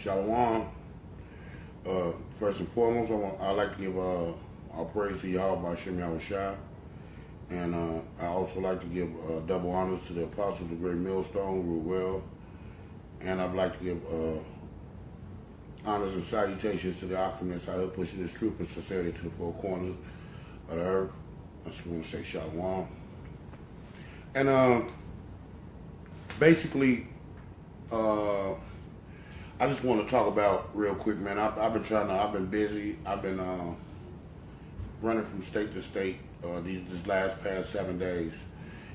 Shalom. First and foremost, I'd like to give all praise to y'all by Shem Yahushua. And I also like to give double honors to the apostles of Great Millstone, Ruel. And I'd like to give honors and salutations to the alchemists out here pushing this truth and sincerity to the four corners of the earth. I just want to say Shalom. And basically, I just want to talk about real quick, man. I've been busy. I've been running from state to state these past 7 days,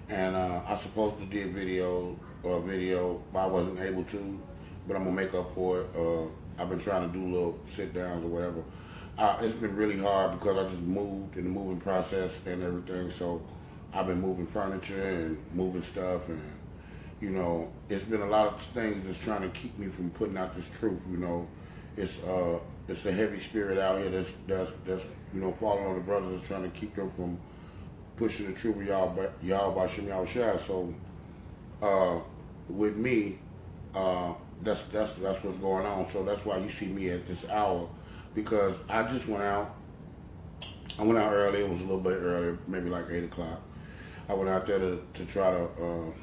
and I supposed to do a video, but I wasn't able to. But I'm gonna make up for it. I've been trying to do little sit downs or whatever. It's been really hard because I just moved in the moving process and everything. So I've been moving furniture and moving stuff, and you know, it's been a lot of things that's trying to keep me from putting out this truth. You know, it's a heavy spirit out here that's you know, falling on the brothers that's trying to keep them from pushing the truth of y'all by Shem Yahushua. So with me, that's what's going on. So that's why you see me at this hour, because I just went out. I went out early. It was a little bit earlier, maybe like 8 o'clock. I went out there to try to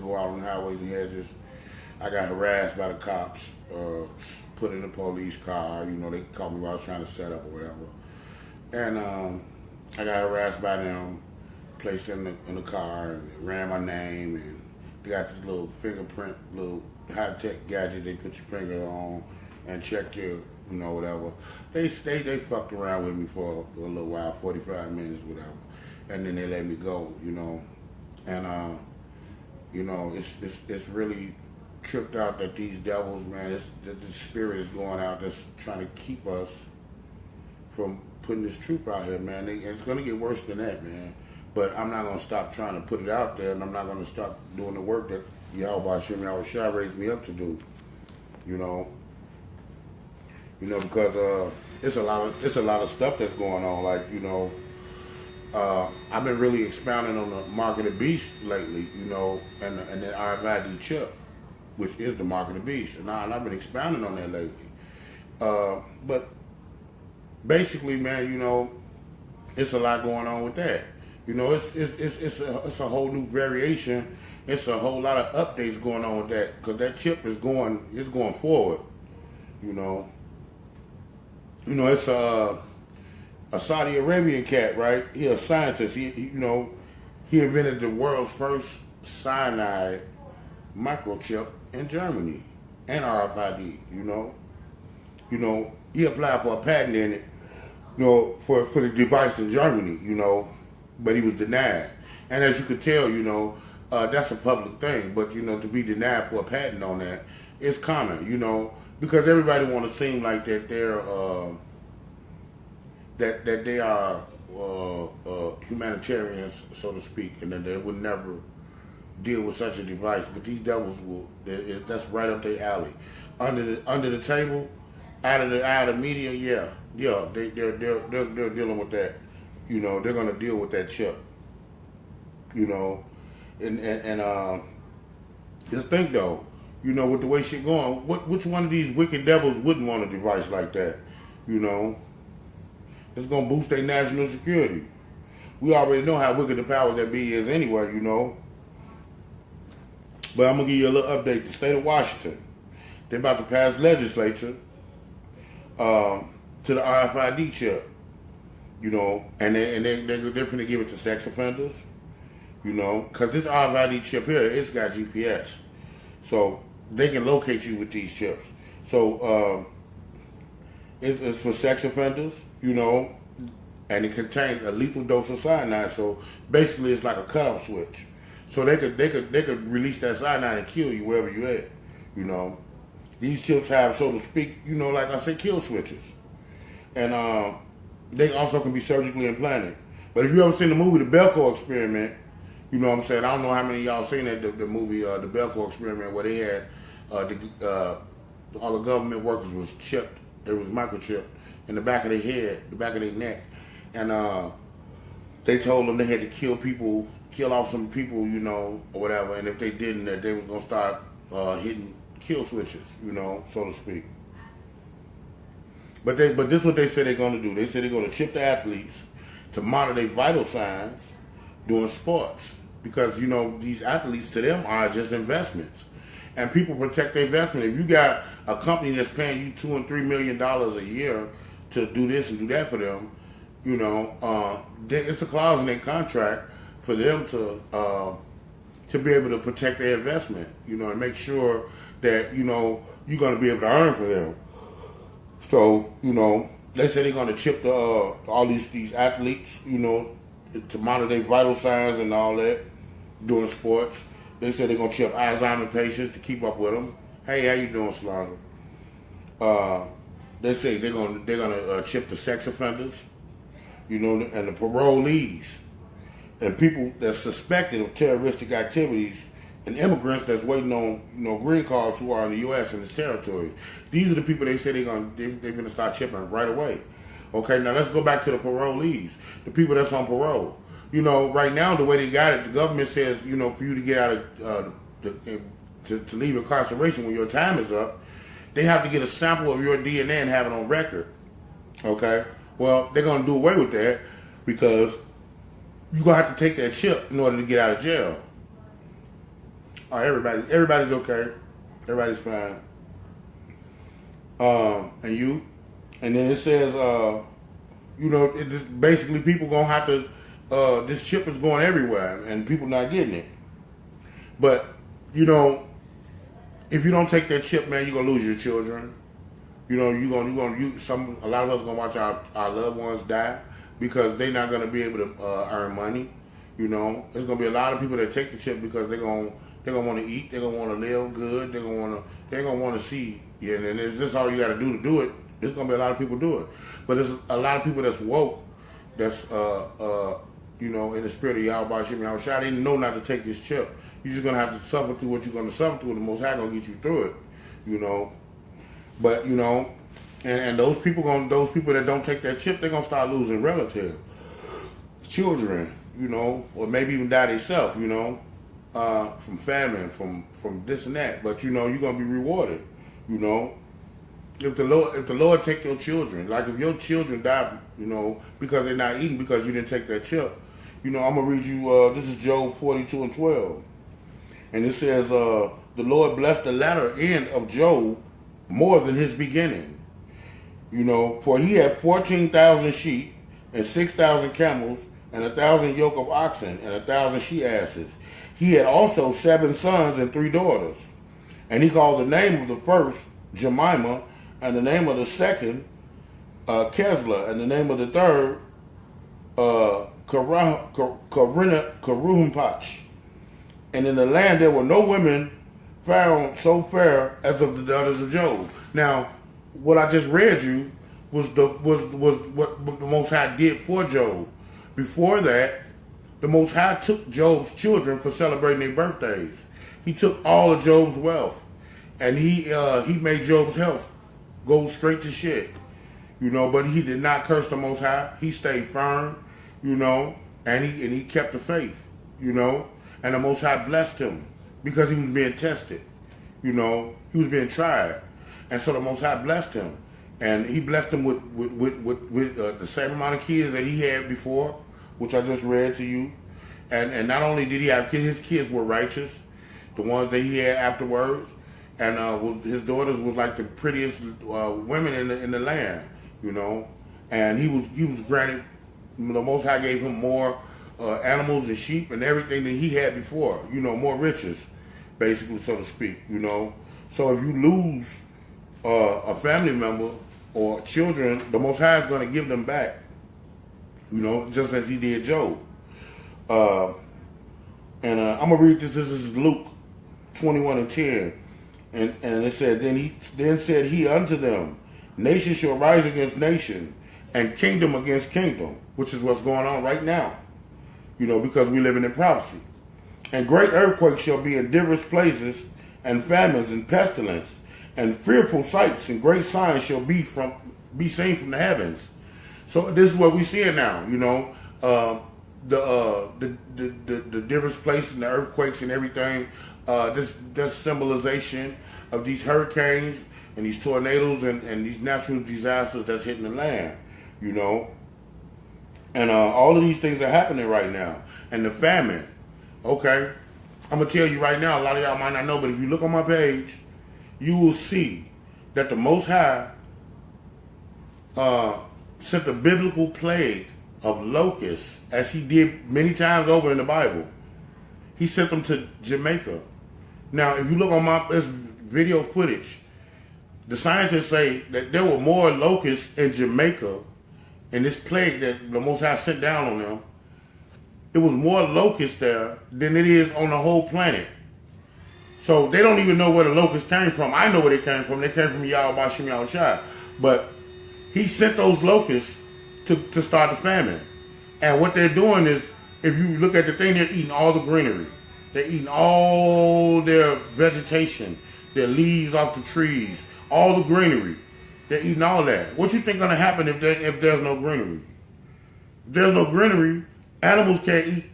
go out on highways and hedges. I got harassed by the cops, put in a police car. You know, they called me while I was trying to set up or whatever. And I got harassed by them, placed in the car, and ran my name. And they got this little fingerprint, little high-tech gadget they put your finger on and check your, you know, whatever. They fucked around with me for a little while, 45 minutes, whatever. And then they let me go, you know. And you know, it's really tripped out that these devils, man, the spirit is going out that's trying to keep us from putting this truth out here, man. It's going to get worse than that, man. But I'm not going to stop trying to put it out there, and I'm not going to stop doing the work that Yahweh Shem Yahushua raised me up to do, you know. You know, because it's a lot of stuff that's going on, like, you know. I've been really expounding on the mark of the beast lately, you know, and the RFID chip, which is the mark of the beast, and I've been expounding on that lately. But basically, man, you know, it's a lot going on with that. You know, it's a whole new variation. It's a whole lot of updates going on with that, because that chip is going forward. You know, it's a Saudi Arabian cat, right? He a scientist. He invented the world's first cyanide microchip in Germany and RFID. You know, he applied for a patent in it, you know, for the device in Germany. You know, but he was denied. And as you could tell, you know, that's a public thing. But you know, to be denied for a patent on that is common. You know, because everybody want to seem like that they're that they are humanitarians, so to speak, and that they would never deal with such a device. But these devils will. That's right up their alley. Under the table, out of the media, yeah, they're dealing with that. You know, they're gonna deal with that chip. You know, and just think though, you know, with the way shit going, which one of these wicked devils wouldn't want a device like that? You know. It's going to boost their national security. We already know how wicked the powers that be is anyway, you know. But I'm going to give you a little update. The state of Washington, they're about to pass legislature to the RFID chip, you know, and they're going to give it to sex offenders, you know, because this RFID chip here, it's got GPS. So they can locate you with these chips. So it's for sex offenders, you know, and it contains a lethal dose of cyanide. So basically, it's like a cutoff switch. So they could release that cyanide and kill you wherever you at. You know, these chips have, so to speak, you know, like I said, kill switches, and they also can be surgically implanted. But if you ever seen the movie The Belko Experiment, you know what I'm saying. I don't know how many of y'all seen that the movie The Belko Experiment, where they had all the government workers was chipped. It was microchipped in the back of their head, the back of their neck. And they told them they had to kill off some people, you know, or whatever. And if they didn't, that they was going to start kill switches, so to speak. But this is what they said they're going to do. They said they're going to chip the athletes to monitor their vital signs during sports, because these athletes, to them, are just investments, and people protect their investment. If you got a company that's paying you $2 and $3 million a year to do this and do that for them, it's a clause in their contract for them to be able to protect their investment, and make sure that you're going to be able to earn for them. So they say they're going to chip all these athletes, to monitor their vital signs and all that during sports. They said they're going to chip Alzheimer's patients to keep up with them. Hey, how you doing, Slaughter? They say they're gonna chip the sex offenders, and the parolees, and people that's suspected of terroristic activities, and immigrants that's waiting on green cards who are in the U.S. and its territories. These are the people they say they're gonna start chipping right away. Okay, now let's go back to the parolees, the people that's on parole. Right now the way they got it, the government says, for you to get out of to leave incarceration when your time is up, they have to get a sample of your DNA and have it on record. Okay, well they're gonna do away with that because you're gonna have to take that chip in order to get out of jail. All right, everybody's okay, everybody's fine. And then it says, it just basically people gonna have to. This chip is going everywhere, and people not getting it. But if you don't take that chip, man, you're gonna lose your children. A lot of us gonna watch our loved ones die because they're not gonna be able to earn money. There's gonna be a lot of people that take the chip because they're gonna want to eat, they're gonna want to live good, they're gonna want to see. Yeah, and it's just all you got to do it. There's gonna be a lot of people do it, but there's a lot of people that's woke, that's in the spirit of Yahweh Shem Yahushua. They know not to take this chip. You're just gonna have to suffer through what you're gonna suffer through. The Most High gonna get you through it, But and those people that don't take that chip, they're gonna start losing relatives, children, or maybe even die themselves, from famine, from this and that. But you're gonna be rewarded, If the Lord take your children, like if your children die, because they're not eating because you didn't take that chip, I'm gonna read you. This is Job 42:12, and it says, "The Lord blessed the latter end of Job more than his beginning. For he had 14,000 sheep and 6,000 camels and 1,000 yoke of oxen and 1,000 she asses. He had also 7 sons and 3 daughters, and he called the name of the first Jemimah, and the name of the second, Kesla, and the name of the third, Karumpach. And in the land there were no women found so fair as of the daughters of Job." Now, what I just read you was what the Most High did for Job. Before that, the Most High took Job's children for celebrating their birthdays. He took all of Job's wealth, and he made Job's health go straight to shit, but he did not curse the Most High. He stayed firm, and he kept the faith, and the Most High blessed him because he was being tested, he was being tried, and so the Most High blessed him, and he blessed him with the same amount of kids that he had before, which I just read to you, and not only did he have kids, his kids were righteous, the ones that he had afterwards. And his daughters was like the prettiest women in the land, and he was granted. The Most High gave him more animals and sheep and everything than he had before, more riches, basically, so to speak, So if you lose a family member or children, the Most High is going to give them back, just as he did Job. And I'm gonna read this. This is Luke 21:10. And it said, then said he unto them, nation shall rise against nation, and kingdom against kingdom, which is what's going on right now, because we living in prophecy. And great earthquakes shall be in diverse places, and famines and pestilence, and fearful sights and great signs shall be seen from the heavens. So this is what we see now, the diverse places and the earthquakes and everything. This symbolization of these hurricanes and these tornadoes and these natural disasters that's hitting the land, you know. And all of these things are happening right now. And the famine, okay? I'm going to tell you right now, a lot of y'all might not know, but if you look on my page, you will see that the Most High sent a biblical plague of locusts, as he did many times over in the Bible. He sent them to Jamaica. Now, if you look on my video footage, the scientists say that there were more locusts in Jamaica in this plague that the Most High sent down on them. It was more locusts there than it is on the whole planet. So they don't even know where the locusts came from. I know where they came from. They came from Yahweh Shem Yahushua. But he sent those locusts to start the famine. And what they're doing is, if you look at the thing, they're eating all the greenery. They're eating all their vegetation, their leaves off the trees, all the greenery. They're eating all that. What you think going to happen if there's no greenery? If there's no greenery, animals can't eat.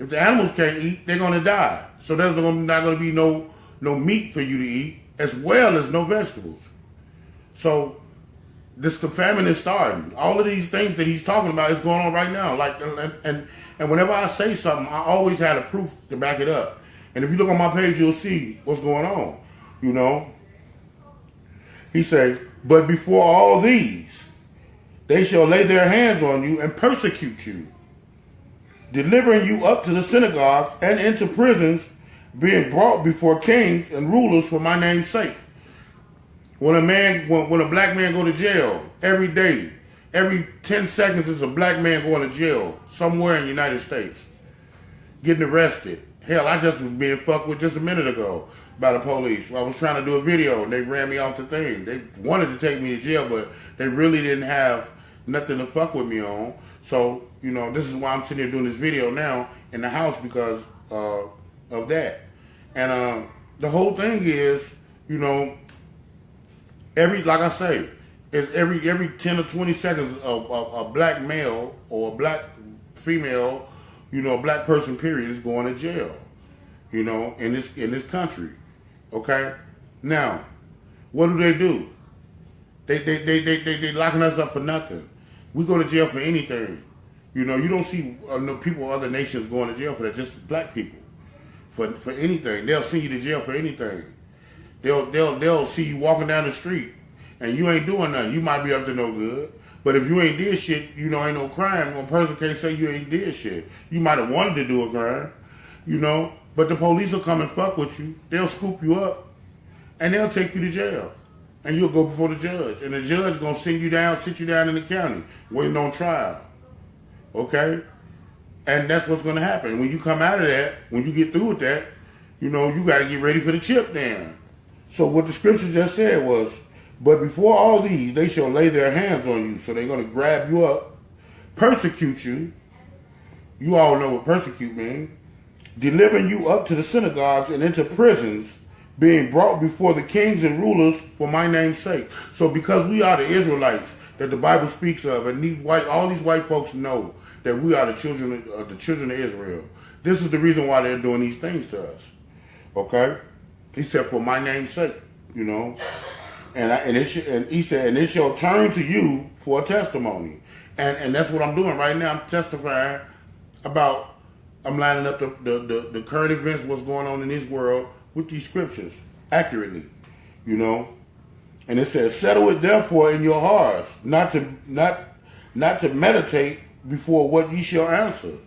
If the animals can't eat, they're going to die. So there's not going to be no meat for you to eat, as well as no vegetables. So the famine is starting. All of these things that he's talking about is going on right now. Like, and whenever I say something, I always had a proof to back it up. And if you look on my page, you'll see what's going on. You know, he said, but before all these, they shall lay their hands on you and persecute you, delivering you up to the synagogues and into prisons, being brought before kings and rulers for my name's sake. When a black man go to jail every day, every 10 seconds is a black man going to jail somewhere in the United States, getting arrested. Hell, I just was being fucked with just a minute ago by the police. I was trying to do a video and they ran me off the thing. They wanted to take me to jail, but they really didn't have nothing to fuck with me on. So, you know, this is why I'm sitting here doing this video now in the house, because of that. And the whole thing is, you know, like I say, it's every 10 or 20 seconds a black male or a black female, you know, a black person period is going to jail, you know, in this country. Okay? Now, what do? They locking us up for nothing. We go to jail for anything. You know, you don't see people other nations going to jail for that, just black people. For anything. They'll send you to jail for anything. They'll see you walking down the street and you ain't doing nothing. You might be up to no good. But if you ain't did shit, you know, ain't no crime. One person can't say you ain't did shit. You might have wanted to do a crime, you know, but the police will come and fuck with you. They'll scoop you up and they'll take you to jail. And you'll go before the judge. And the judge gonna sit you down in the county, waiting on trial. Okay? And that's what's gonna happen. When you come out of that, when you get through with that, you know, you gotta get ready for the chip down. So what the scripture just said was, but before all these, they shall lay their hands on you. So they're gonna grab you up, persecute you. You all know what persecute means. Delivering you up to the synagogues and into prisons, being brought before the kings and rulers for my name's sake. So because we are the Israelites that the Bible speaks of, and all these white folks know that we are the children of Israel. This is the reason why they're doing these things to us. Okay? He said, for my name's sake, you know. And he said, and it shall turn to you for a testimony. And that's what I'm doing right now. I'm testifying about, I'm lining up the current events, what's going on in this world, with these scriptures accurately, you know. And it says, settle it therefore in your hearts, not to meditate before what ye shall answer.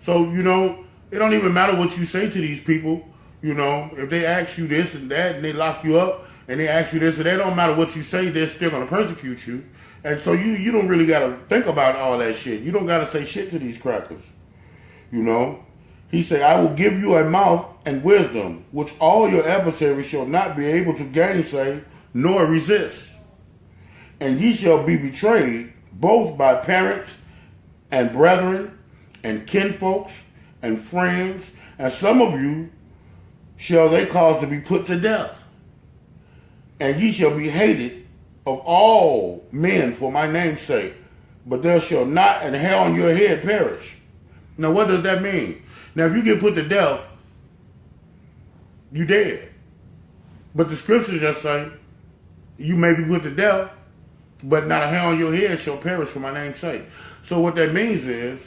So, you know, it don't even matter what you say to these people, you know. If they ask you this and that and they lock you up and they ask you this and that, it don't matter what you say, they're still going to persecute you. And so you don't really got to think about all that shit. You don't got to say shit to these crackers, you know. He said, I will give you a mouth and wisdom, which all your adversaries shall not be able to gainsay nor resist. And ye shall be betrayed both by parents and brethren and kinfolks and friends, and some of you shall they cause to be put to death. And ye shall be hated of all men for my name's sake, but there shall not an hair on your head perish. Now what does that mean? Now if you get put to death, you dead. But the scriptures just say, you may be put to death, but not a hair on your head shall perish for my name's sake. So what that means is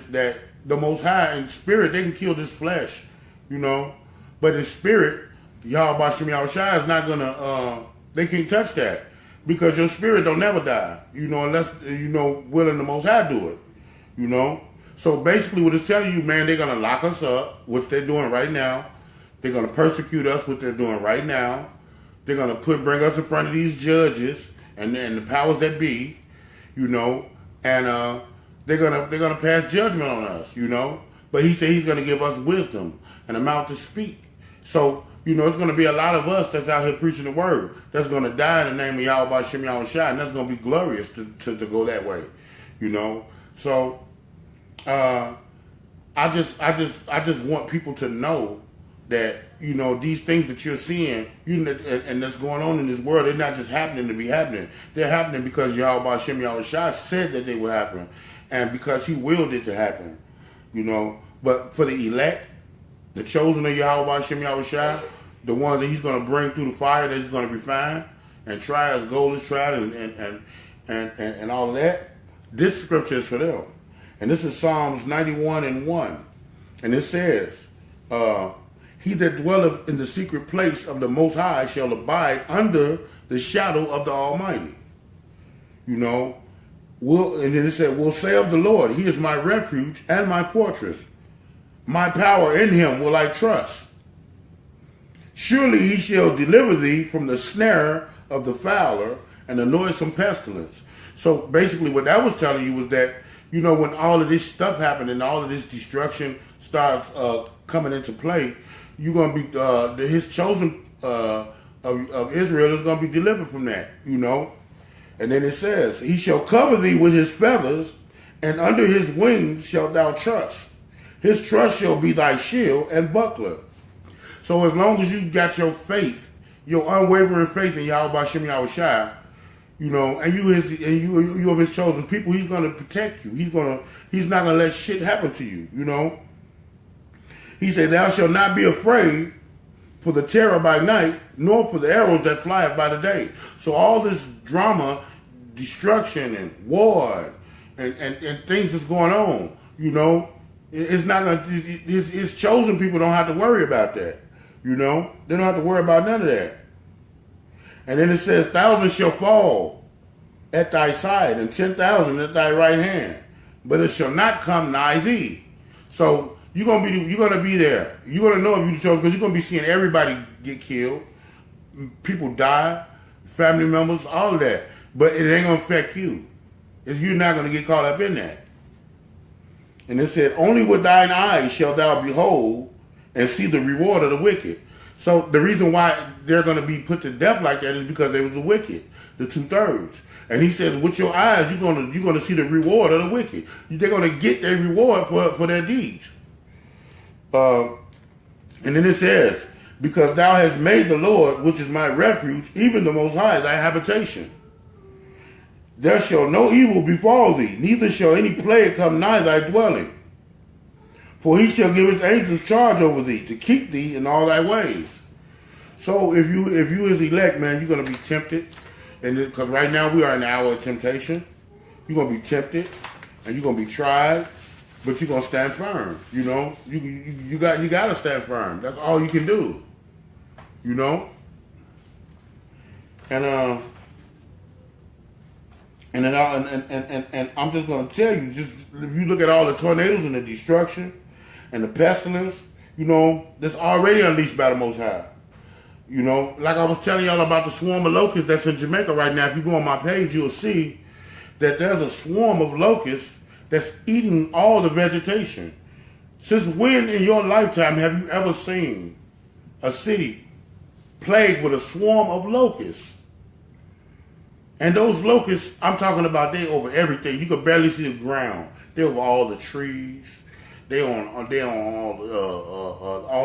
that the Most High in spirit, they can kill this flesh, you know, but in spirit, Yahweh Shem Yahushua is not gonna, they can't touch that because your spirit don't never die, you know, unless, you know, willing the Most High do it, you know. So basically what it's telling you, man, they're gonna lock us up, which they're doing right now. They're gonna persecute us, what they're doing right now. They're gonna bring us in front of these judges and the powers that be, you know, and they're gonna pass judgment on us, you know. But he said he's gonna give us wisdom and a mouth to speak. So, you know, it's gonna be a lot of us that's out here preaching the word that's gonna die in the name of Yahweh Shem Yahushua, and that's gonna be glorious to go that way, you know. So I just want people to know that, you know, these things that you're seeing, and that's going on in this world, they're not just happening to be happening. They're happening because Yahweh Shem Yahushua said that they would happen, and because he willed it to happen, you know. But for the elect, the chosen of Yahweh Shem Yahushua, the ones that he's going to bring through the fire, that he's going to refine and try as gold is tried, and all of that, this scripture is for them. And this is Psalms 91:1. And it says, he that dwelleth in the secret place of the Most High shall abide under the shadow of the Almighty. You know, and then it said, will say of the Lord, he is my refuge and my fortress. My power in him will I trust. Surely he shall deliver thee from the snare of the fowler and the noisome pestilence. So basically what that was telling you was that, you know, when all of this stuff happened and all of this destruction starts coming into play, you're going to be, his chosen of Israel is going to be delivered from that, you know. And then it says, he shall cover thee with his feathers, and under his wings shalt thou trust. His trust shall be thy shield and buckler. So as long as you got your faith, your unwavering faith in Yahweh Shem Yahushua, you know, and you of his chosen people, he's going to protect you. He's not going to let shit happen to you, you know. He said, thou shalt not be afraid for the terror by night, nor for the arrows that flieth by the day. So all this drama, destruction and war and things that's going on, you know, it's not going to, his chosen people don't have to worry about that, you know. They don't have to worry about none of that. And then it says, thousands shall fall at thy side and 10,000 at thy right hand, but it shall not come nigh thee. So you're gonna be there. You're gonna know if you chose, because you're gonna be seeing everybody get killed, people die, family members, all of that. But it ain't gonna affect you. You're not gonna get caught up in that. And it said, only with thine eyes shalt thou behold and see the reward of the wicked. So the reason why they're going to be put to death like that is because they was the wicked, the 2/3. And he says, with your eyes, you're going to see the reward of the wicked. They're going to get their reward for their deeds. And then it says, because thou hast made the Lord, which is my refuge, even the Most High, thy habitation. There shall no evil befall thee, neither shall any plague come nigh thy dwelling. For he shall give his angels charge over thee, to keep thee in all thy ways. So if you is elect, man, you're going to be tempted. And because right now we are in the hour of temptation. You're going to be tempted, and you're going to be tried, but you're going to stand firm. You know, you got to stand firm. That's all you can do. You know? And I'm just going to tell you, just if you look at all the tornadoes and the destruction and the pestilence, you know, that's already unleashed by the Most High. You know, like I was telling y'all about the swarm of locusts that's in Jamaica right now. If you go on my page, you'll see that there's a swarm of locusts that's eating all the vegetation. Since when in your lifetime have you ever seen a city plagued with a swarm of locusts? And those locusts, I'm talking about, they over everything. You could barely see the ground. They over all the trees. They on all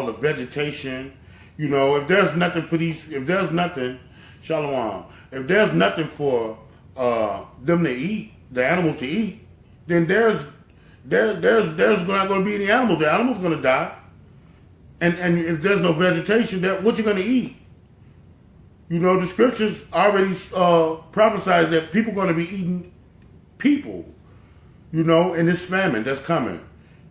the vegetation. You know, if there's nothing for these, if there's nothing, Shalom, if there's nothing for them to eat, the animals to eat, then there's not going to be any animals. The animal's going to die. And if there's no vegetation, that what you gonna eat? You know, the scriptures already prophesied that people are gonna be eating people. You know, in this famine that's coming,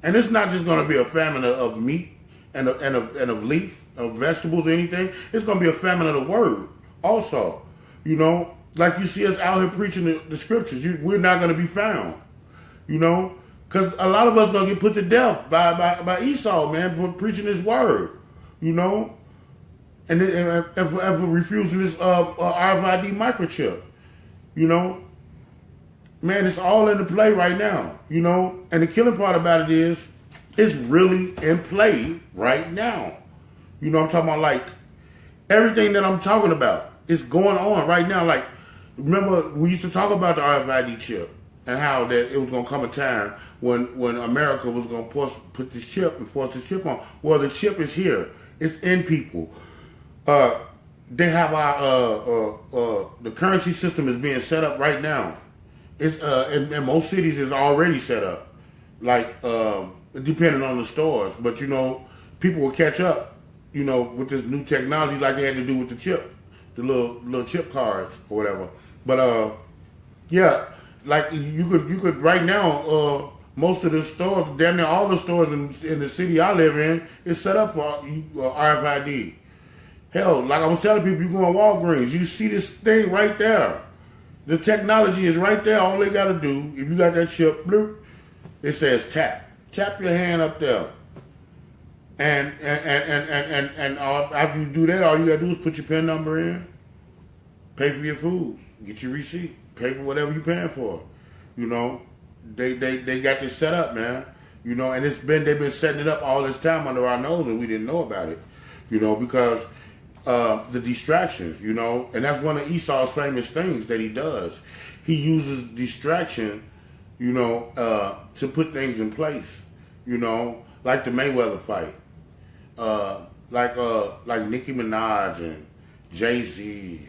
and it's not just gonna be a famine of meat and of leaf of vegetables or anything. It's gonna be a famine of the word also. You know, like you see us out here preaching the scriptures, we're not gonna be found. You know. Because a lot of us going to get put to death by Esau, man, for preaching his word, you know, and for refusing this RFID microchip, you know. Man, it's all in the play right now, you know. And the killing part about it is, it's really in play right now. You know, I'm talking about like everything that I'm talking about is going on right now. Like, remember, we used to talk about the RFID chip and how that it was going to come a time when America was going to put this chip and force this chip on. Well, the chip is here. It's in people. They have our the currency system is being set up right now. It's in most cities is already set up. Like depending on the stores, but you know, people will catch up. You know, with this new technology, like they had to do with the chip, the little chip cards or whatever. But yeah, like you could right now. Most of the stores, damn near all the stores in the city I live in, is set up for RFID. Hell, like I was telling people, you go in Walgreens, you see this thing right there. The technology is right there. All they got to do, if you got that chip, bloop, it says tap. Tap your hand up there. And after you do that, all you got to do is put your PIN number in, pay for your food, get your receipt, pay for whatever you're paying for, you know. They got this set up, man. You know, and they've been setting it up all this time under our nose, and we didn't know about it. You know, because the distractions. You know, and that's one of Esau's famous things that he does. He uses distraction, you know, to put things in place. You know, like the Mayweather fight, like Nicki Minaj and Jay-Z.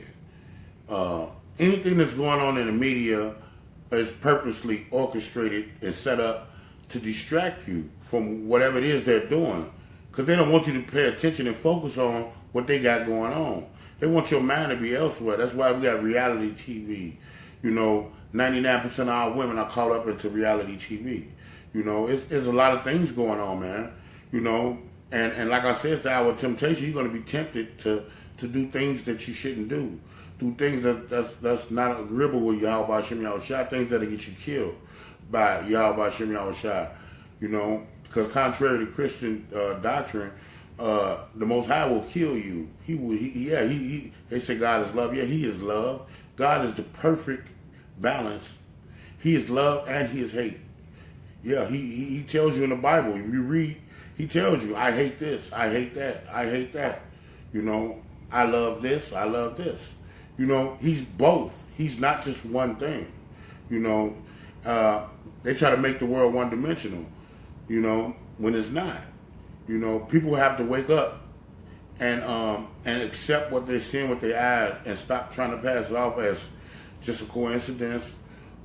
Anything that's going on in the media is purposely orchestrated and set up to distract you from whatever it is they're doing, because they don't want you to pay attention and focus on what they got going on. They want your mind to be elsewhere. That's why we got reality TV. You know, 99% of our women are caught up into reality TV. You know, it's a lot of things going on, man. You know, and like I said, it's the hour of temptation. You're going to be tempted to do things that you shouldn't do. Do things that's not agreeable with Yahweh Shem Yahushua, things that'll get you killed by Yahweh Shem Yahushua, you know, because contrary to Christian doctrine, the Most High will kill you. They say God is love. Yeah, He is love. God is the perfect balance. He is love and He is hate. Yeah, He tells you in the Bible, if you read, He tells you, I hate this, I hate that, I hate that. You know, I love this, I love this. You know, He's both. He's not just one thing. You know, they try to make the world one-dimensional, you know, when it's not. You know, people have to wake up and accept what they're seeing with their eyes and stop trying to pass it off as just a coincidence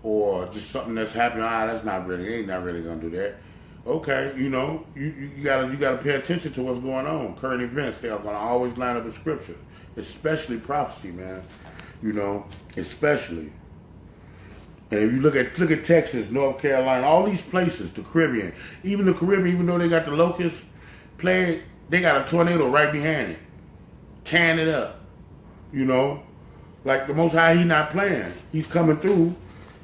or just something that's happening. That's not really, they ain't not really gonna do that. Okay, you know, you gotta pay attention to what's going on. Current events, they are gonna always line up with scripture, especially prophecy, man. You know, especially. And if you look at Texas, North Carolina, all these places, the Caribbean, even though they got the locust plague, they got a tornado right behind it, tearing it up. You know, like the Most High, He not playing. He's coming through,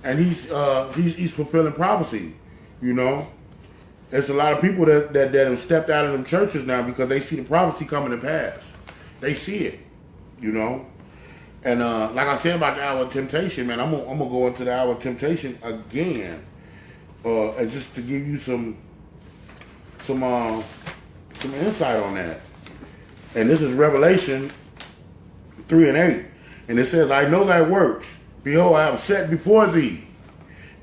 and he's fulfilling prophecy. You know, there's a lot of people that have stepped out of them churches now because they see the prophecy coming to pass. They see it. You know. And like I said about the hour of temptation, man, I'm gonna go into the hour of temptation again, and just to give you some insight on that. And this is Revelation 3:8, and it says, "I know thy works. Behold, I have set before thee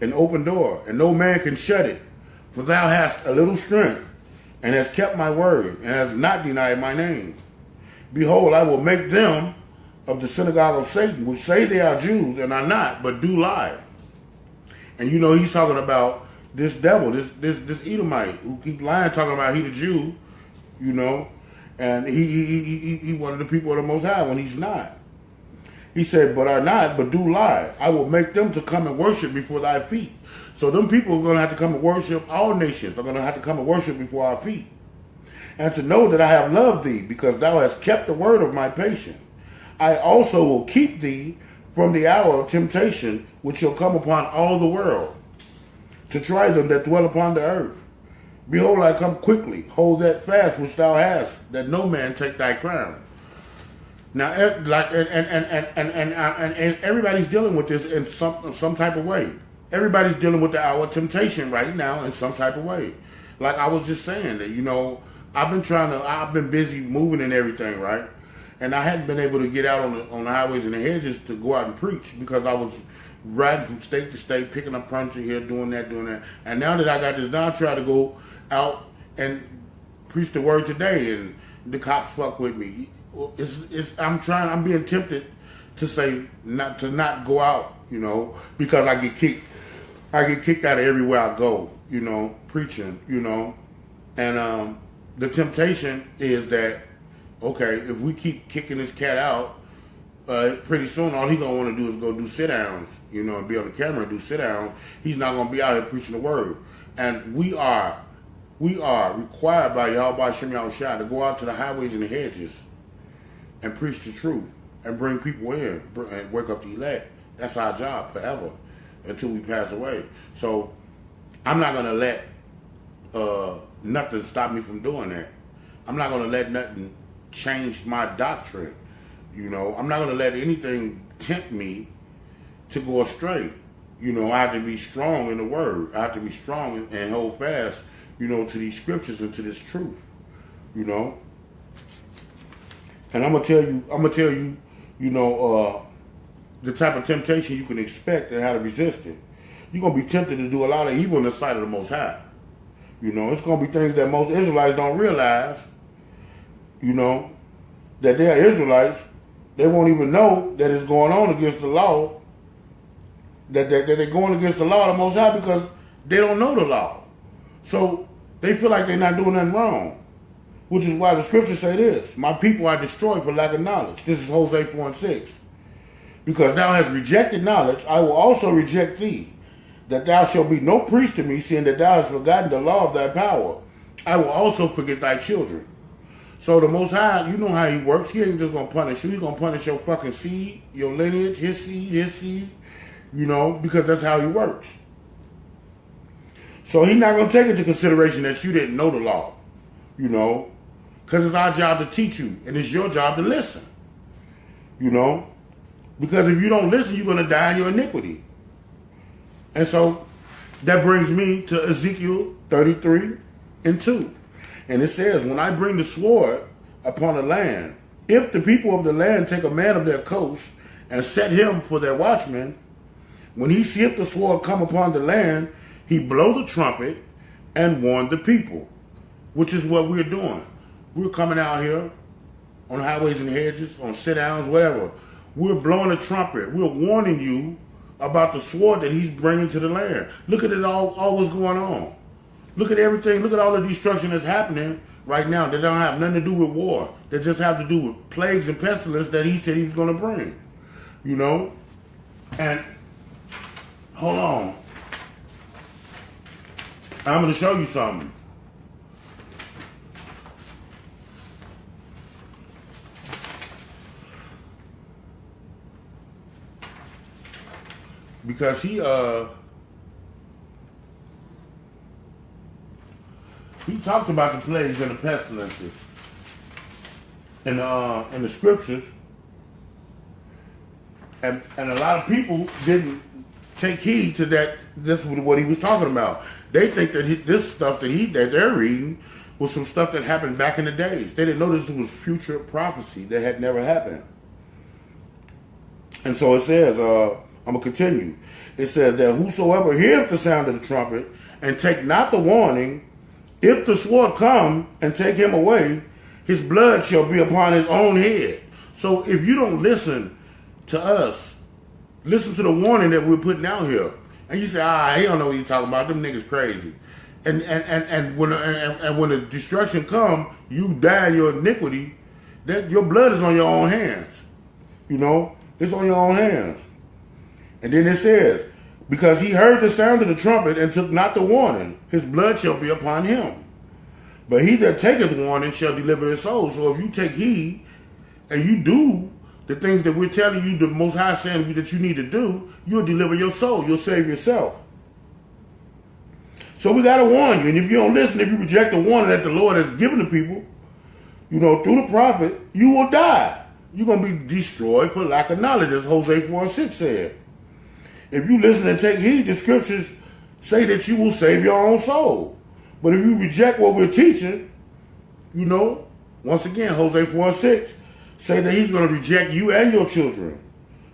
an open door, and no man can shut it. For thou hast a little strength, and hast kept my word, and hast not denied my name. Behold, I will make them of the synagogue of Satan, which say they are Jews and are not, but do lie." And you know, he's talking about this devil, this Edomite, who keep lying, talking about he the Jew, you know, and he one of the people of the Most High when he's not. He said, but are not, but do lie. I will make them to come and worship before thy feet. So them people are going to have to come and worship. All nations are going to have to come and worship before our feet. And to know that I have loved thee, because thou hast kept the word of my patience. I also will keep thee from the hour of temptation, which shall come upon all the world, to try them that dwell upon the earth. Behold, I come quickly. Hold that fast which thou hast, that no man take thy crown. Now, like, and everybody's dealing with this in some type of way. Everybody's dealing with the hour of temptation right now in some type of way. Like I was just saying that, you know, I've been busy moving and everything, right? And I hadn't been able to get out on the highways and the hedges to go out and preach because I was riding from state to state, picking up furniture here, doing that. And now that I got this done, I try to go out and preach the word today, and the cops fuck with me. I'm being tempted to say not go out, you know, because I get kicked out of everywhere I go, you know, preaching, you know. And the temptation is that, okay, if we keep kicking this cat out, pretty soon all he's gonna want to do is go do sit downs, you know, and be on the camera and do sit downs. He's not gonna be out here preaching the word. And we are required by Yahweh Shem Yahushua to go out to the highways and the hedges and preach the truth and bring people in and wake up the elect. That's our job forever until we pass away. So I'm not going to let nothing stop me from doing that. I'm not going to let nothing change my doctrine. You know, I'm not going to let anything tempt me to go astray. You know, I have to be strong in the word. I have to be strong and hold fast, you know, to these scriptures and to this truth, you know. And I'm gonna tell you, you know, the type of temptation you can expect and how to resist it. You're gonna be tempted to do a lot of evil in the sight of the Most High. You know, it's gonna be things that most Israelites don't realize. You know, that they are Israelites. They won't even know that it's going on against the law. That they're going against the law of the Most High because they don't know the law. So they feel like they're not doing nothing wrong. Which is why the scriptures say this: my people are destroyed for lack of knowledge. This is Hosea 4:6. Because thou hast rejected knowledge, I will also reject thee, that thou shalt be no priest to me, seeing that thou hast forgotten the law of thy power. I will also forget thy children. So the Most High, you know how he works. He ain't just going to punish you. He's going to punish your fucking seed, your lineage, his seed, you know, because that's how he works. So he's not going to take into consideration that you didn't know the law, you know. Because it's our job to teach you, and it's your job to listen. You know? Because if you don't listen, you're going to die in your iniquity. And so, that brings me to Ezekiel 33:2. And it says, when I bring the sword upon the land, if the people of the land take a man of their coast, and set him for their watchman, when he seeth the sword come upon the land, he blow the trumpet, and warn the people. Which is what we're doing. We're coming out here on highways and hedges, on sit-downs, whatever. We're blowing a trumpet. We're warning you about the sword that he's bringing to the land. Look at it all what's going on. Look at everything. Look at all the destruction that's happening right now. That don't have nothing to do with war. That just have to do with plagues and pestilence that he said he was going to bring. You know? And, hold on. I'm going to show you something. Because he talked about the plagues and the pestilences in the scriptures, and a lot of people didn't take heed to that. This is what he was talking about. They think that this stuff that they're reading was some stuff that happened back in the days. They didn't know this was future prophecy that had never happened. And so it says, I'm going to continue. It says that whosoever heareth the sound of the trumpet and take not the warning, if the sword come and take him away, his blood shall be upon his own head. So if you don't listen to us, listen to the warning that we're putting out here. And you say, he don't know what you're talking about. Them niggas crazy. And when the destruction come, you die in your iniquity. That your blood is on your own hands. You know, it's on your own hands. And then it says, because he heard the sound of the trumpet and took not the warning, his blood shall be upon him. But he that taketh warning shall deliver his soul. So if you take heed and you do the things that we're telling you, the Most High saying that you need to do, you'll deliver your soul. You'll save yourself. So we got to warn you. And if you don't listen, if you reject the warning that the Lord has given to people, you know, through the prophet, you will die. You're going to be destroyed for lack of knowledge, as Hosea 4:6 said. If you listen and take heed, the scriptures say that you will save your own soul. But if you reject what we're teaching, you know, once again, Hosea 4:6 say that he's going to reject you and your children.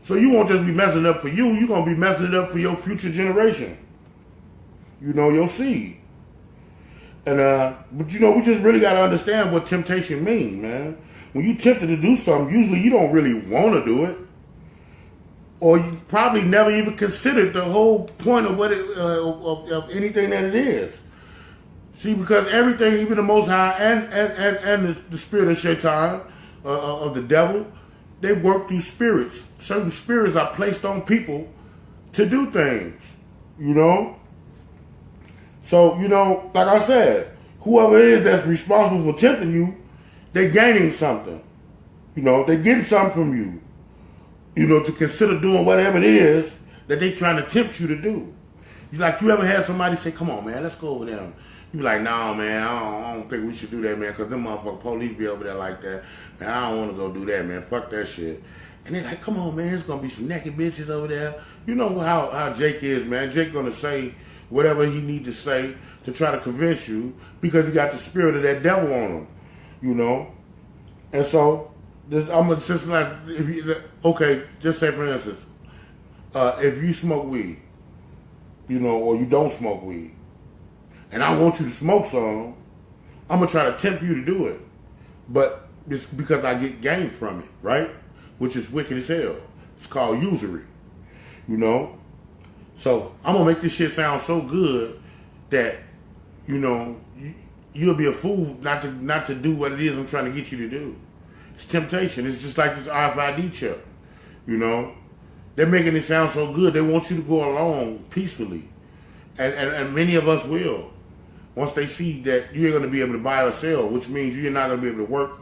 So you won't just be messing it up for you, you're going to be messing it up for your future generation. You know, your seed. And but you know, we just really got to understand what temptation means, man. When you tempted to do something, usually you don't really want to do it. Or you probably never even considered the whole point of what it, of anything that it is. See, because everything, even the Most High and the spirit of Shaitan, of the devil, they work through spirits. Certain spirits are placed on people to do things, you know? So, you know, like I said, whoever it is that's responsible for tempting you, they're gaining something. You know, they're getting something from you. You know, to consider doing whatever it is that they're trying to tempt you to do. You ever had somebody say, come on, man, let's go over there. You be like, nah, man, I don't think we should do that, man, because them motherfucking police be over there like that. Man, I don't want to go do that, man. Fuck that shit. And they're like, come on, man, there's going to be some naked bitches over there. You know how Jake is, man. Jake going to say whatever he need to say to try to convince you because he got the spirit of that devil on him, you know? And so, I'm just like, if you, okay, just say for instance, if you smoke weed, you know, or you don't smoke weed, and I want you to smoke some, I'm gonna try to tempt you to do it, but it's because I get gain from it, right? Which is wicked as hell. It's called usury, you know. So I'm gonna make this shit sound so good that, you know, you'll be a fool not to do what it is I'm trying to get you to do. It's temptation. It's just like this RFID chip, you know. They're making it sound so good. They want you to go along peacefully. And many of us will. Once they see that you ain't going to be able to buy or sell, which means you're not going to be able to work,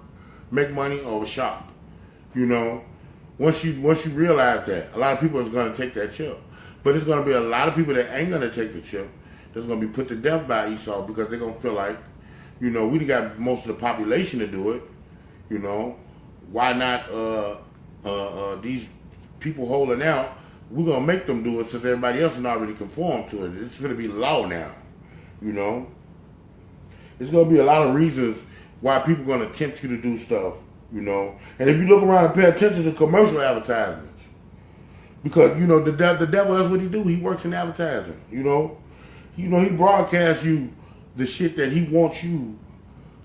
make money, or shop, you know. Once you realize that, a lot of people is going to take that chip. But there's going to be a lot of people that ain't going to take the chip that's going to be put to death by Esau because they're going to feel like, you know, we got most of the population to do it, you know. Why not these people holding out? We're going to make them do it since everybody else has already conformed to it. It's going to be law now, you know. There's going to be a lot of reasons why people are going to tempt you to do stuff, you know. And if you look around and pay attention to commercial advertisements, because, you know, the devil, that's what he do. He works in advertising, you know. He broadcasts you the shit that he wants you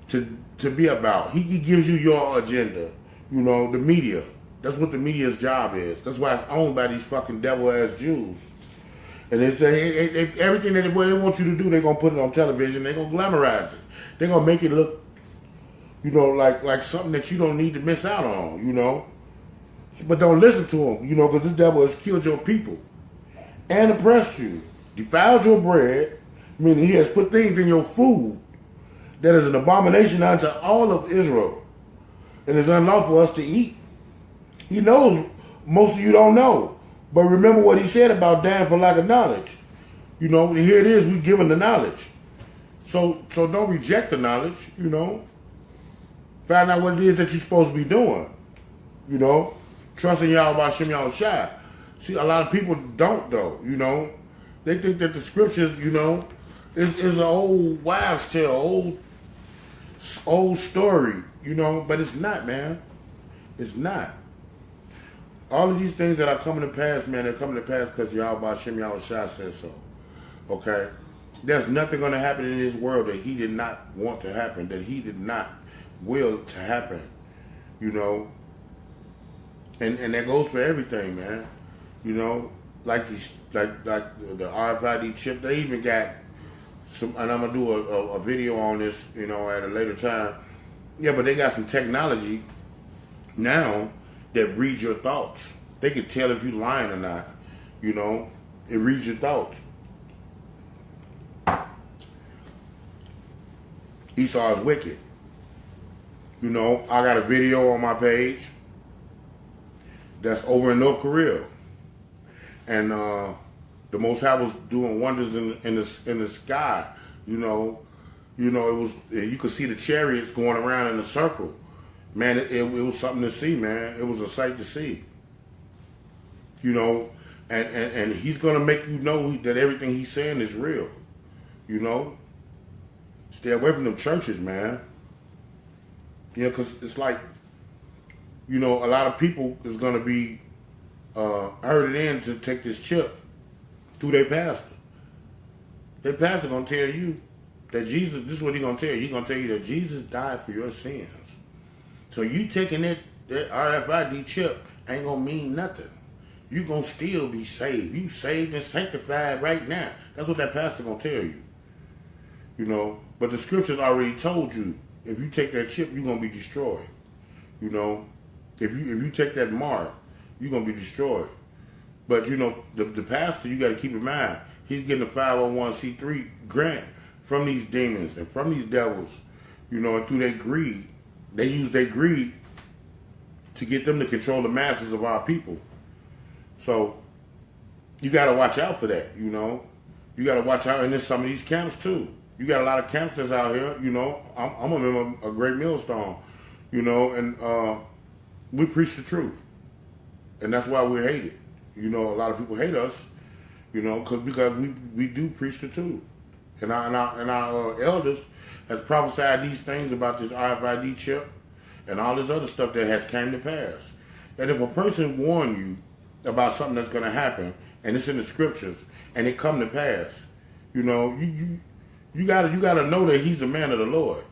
to be about. He gives you your agenda. You know, the media. That's what the media's job is. That's why it's owned by these fucking devil-ass Jews. And they say everything that they want you to do, they're going to put it on television. They're going to glamorize it. They're going to make it look, you know, like something that you don't need to miss out on, you know. But don't listen to them, you know, because this devil has killed your people and oppressed you, defiled your bread, meaning he has put things in your food that is an abomination unto all of Israel. And it's unlawful for us to eat. He knows most of you don't know. But remember what he said about dying for lack of knowledge. You know, here it is, we're given the knowledge. So don't reject the knowledge, you know. Find out what it is that you're supposed to be doing. You know. Trusting y'all about Shem Yahushua. See, a lot of people don't though, you know. They think that the scriptures, you know, is an old wives' tale, old story. You know, but it's not, man. It's not. All of these things that are coming to pass, man, they're coming to pass because Yahweh Shem Yahushua says so. Okay? There's nothing going to happen in this world that he did not want to happen, that he did not will to happen. You know? And that goes for everything, man. You know? Like the RFID chip, they even got and I'm gonna do a video on this, you know, at a later time. Yeah, but they got some technology now that reads your thoughts. They can tell if you're lying or not. You know, it reads your thoughts. Esau is wicked. You know, I got a video on my page that's over in North Korea, and the Most High was doing wonders in the sky. You know, it was, you could see the chariots going around in a circle. Man, it was something to see, man. It was a sight to see. You know, and he's gonna make you know that everything he's saying is real. You know, stay away from them churches, man. Yeah, because it's like, you know, a lot of people is gonna be herded in to take this chip through their pastor. Their pastor gonna tell you that Jesus, this is what he's gonna tell you. He's gonna tell you that Jesus died for your sins. So you taking that RFID chip ain't gonna mean nothing. You gonna still be saved. You saved and sanctified right now. That's what that pastor gonna tell you. You know, but the scriptures already told you, if you take that chip, you're gonna be destroyed. You know, if you take that mark, you're gonna be destroyed. But you know, the pastor, you got to keep in mind, he's getting a 501c3 grant from these demons and from these devils. You know, and through their greed, they use their greed to get them to control the masses of our people. So you got to watch out for that. You know, you got to watch out, and there's some of these camps too. You got a lot of camps that's out here. You know, I'm a member of a Great Millstone. You know, and we preach the truth, and that's why we're hated. You know, a lot of people hate us. You know, because we do preach the truth, and our elders has prophesied these things about this RFID chip and all this other stuff that has came to pass. And if a person warn you about something that's going to happen, and it's in the scriptures, and it come to pass, you know, you gotta know that he's a man of the Lord.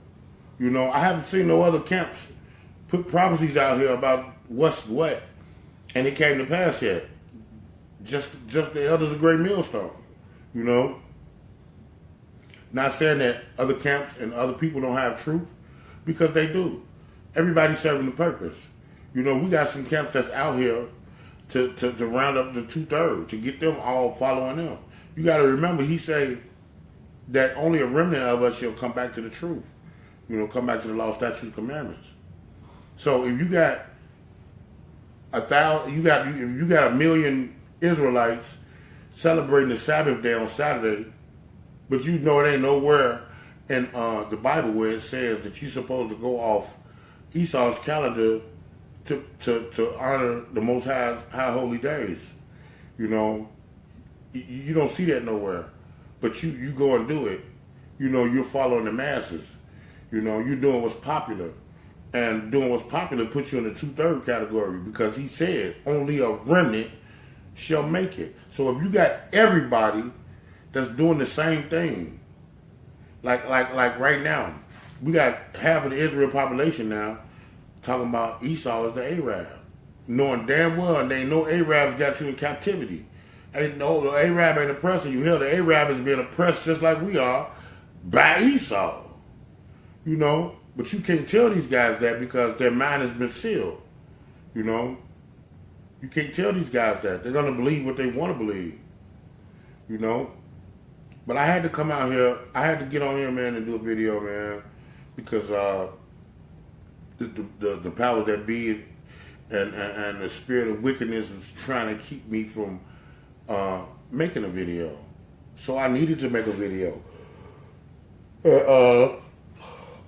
You know, I haven't seen no other camps put prophecies out here about what's what, and it came to pass yet. Just the elders of Great Millstone, you know. Not saying that other camps and other people don't have truth, because they do. Everybody's serving the purpose. You know, we got some camps that's out here to round up the 2/3, to get them all following them. You got to remember, he said that only a remnant of us shall come back to the truth. You know, come back to the law, statutes, commandments. So if you got 1,000, if you got 1 million Israelites celebrating the Sabbath day on Saturday, but you know it ain't nowhere in the Bible where it says that you're supposed to go off Esau's calendar to honor the Most High's high holy days. You know, you don't see that nowhere, but you go and do it. You know, you're following the masses. You know, you're doing what's popular, and doing what's popular puts you in the 2/3 category, because he said only a remnant shall make it. So if you got everybody that's doing the same thing, like right now, we got half of the Israel population now talking about Esau as the Arab, knowing damn well they know Arabs got you in captivity. Ain't no, the Arab ain't oppressing you. Hell, the Arab is being oppressed just like we are by Esau. You know, but you can't tell these guys that, because their mind has been sealed. You know, you can't tell these guys that. They're gonna believe what they want to believe. You know, but I had to come out here. I had to get on here, man, and do a video, man, because the powers that be and the spirit of wickedness is trying to keep me from making a video. So I needed to make a video.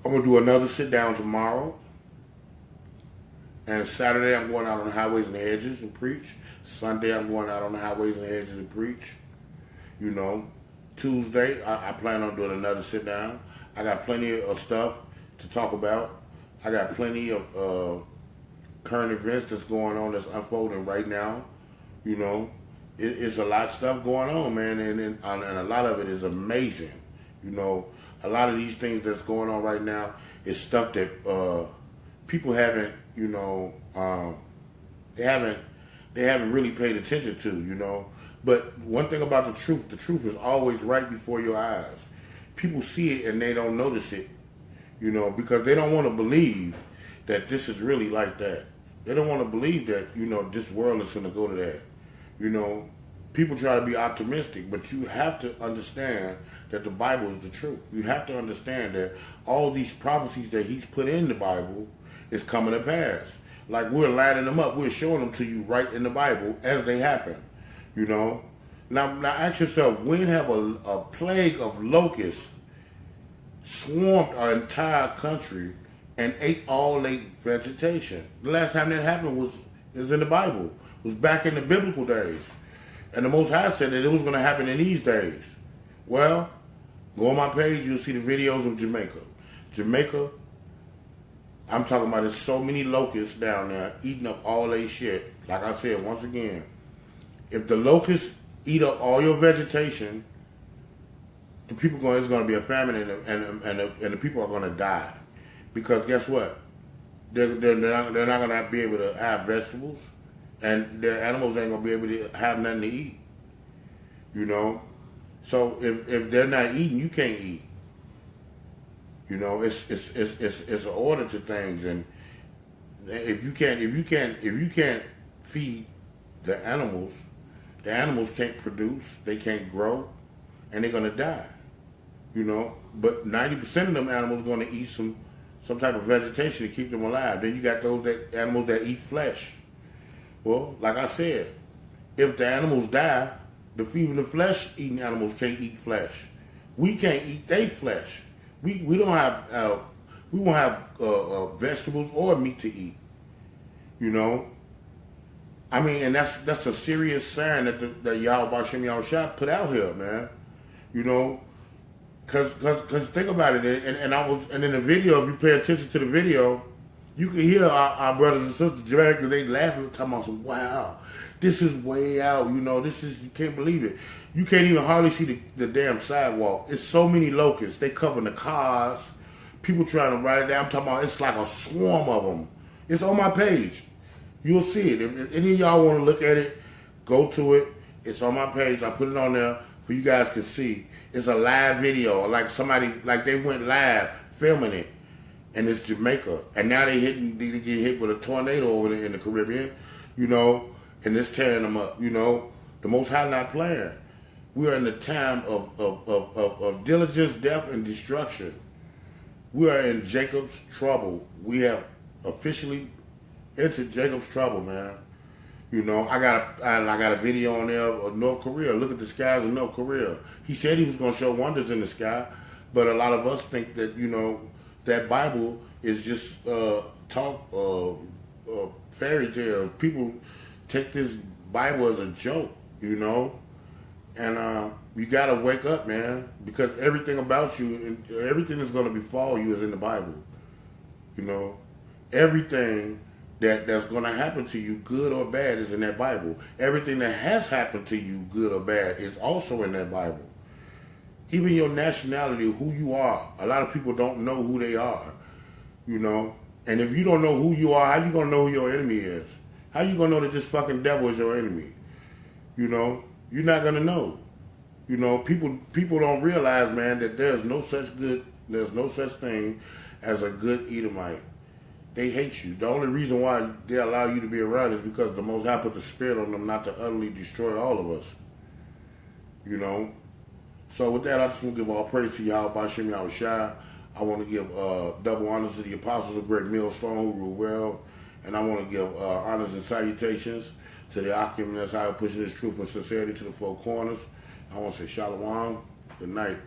I'm going to do another sit down tomorrow. And Saturday I'm going out on the highways and the edges and preach. Sunday I'm going out on the highways and the edges and preach. You know, Tuesday I plan on doing another sit down. I got plenty of stuff to talk about. I got plenty of current events that's going on, that's unfolding right now. You know, it's a lot of stuff going on, man, and a lot of it is amazing. You know, a lot of these things that's going on right now is stuff that people haven't, you know, they haven't really paid attention to, you know. But one thing about the truth is always right before your eyes. people see it and they don't notice it, you know, because they don't want to believe that this is really like that. They don't want to believe that, you know, this world is going to go to that. You know, people try to be optimistic, but you have to understand that the Bible is the truth. You have to understand that all these prophecies that he's put in the Bible is coming to pass. Like, we're lining them up. We're showing them to you right in the Bible as they happen, you know. Now ask yourself, when have a plague of locusts swarmed our entire country and ate all their vegetation? The last time that happened is in the Bible. It was back in the biblical days. And the Most High said that it was going to happen in these days. Well, go on my page, you'll see the videos of Jamaica. Jamaica, I'm talking about, there's so many locusts down there eating up all their shit. Like I said, once again, if the locusts eat up all your vegetation, the people it's going to be a famine, and the people are going to die. Because guess what? They're not going to be able to have vegetables, and their animals ain't going to be able to have nothing to eat. You know? So if they're not eating, you can't eat. You know, it's an order to things, and if you can't feed the animals can't produce, they can't grow, and they're gonna die. You know, but 90% of them animals are gonna eat some type of vegetation to keep them alive. Then you got those animals that eat flesh. Well, like I said, if the animals die, even the flesh-eating animals can't eat flesh. We can't eat their flesh. We don't have we won't have vegetables or meat to eat. You know, I mean, and that's a serious sign that Yahweh B'Shem Yahushua put out here, man. You know, cause think about it, and in the video, if you pay attention to the video, you can hear our brothers and sisters Jamaica, they laughing, talking about some, wow, this is way out. You know, you can't believe it. You can't even hardly see the damn sidewalk. It's so many locusts. They covering the cars. People trying to ride it down. I'm talking about, it's like a swarm of them. It's on my page. You'll see it. If any of y'all want to look at it, go to it. It's on my page. I put it on there for you guys to see. It's a live video. Like they went live filming it. And it's Jamaica. And now they get hit with a tornado over there in the Caribbean, you know, and it's tearing them up, you know. The Most High not playing. We are in the time of diligence, death, and destruction. We are in Jacob's trouble. We have officially entered Jacob's trouble, man. You know, I got a video on there of North Korea. Look at the skies of North Korea. He said he was going to show wonders in the sky, but a lot of us think that, you know, that Bible is just fairy tales. People take this Bible as a joke, you know. And you got to wake up, man, because everything about you and everything that's going to befall you is in the Bible. You know, everything that's going to happen to you, good or bad, is in that Bible. Everything that has happened to you, good or bad, is also in that Bible. Even your nationality, who you are. A lot of people don't know who they are, you know. And if you don't know who you are, how you going to know who your enemy is? How you going to know that this fucking devil is your enemy? You know, you're not going to know. You know, people don't realize, man, that there's no such thing as a good Edomite. They hate you. The only reason why they allow you to be around is because the Most High put the spirit on them not to utterly destroy all of us. You know? So with that, I just want to give all praise to Yahweh B'Shem Yahushua. I want to give double honors to the apostles of Great Millstone who rule well. And I want to give honors and salutations to the Akim that's out pushing this truth and sincerity to the four corners. I want to say shalom. Good night.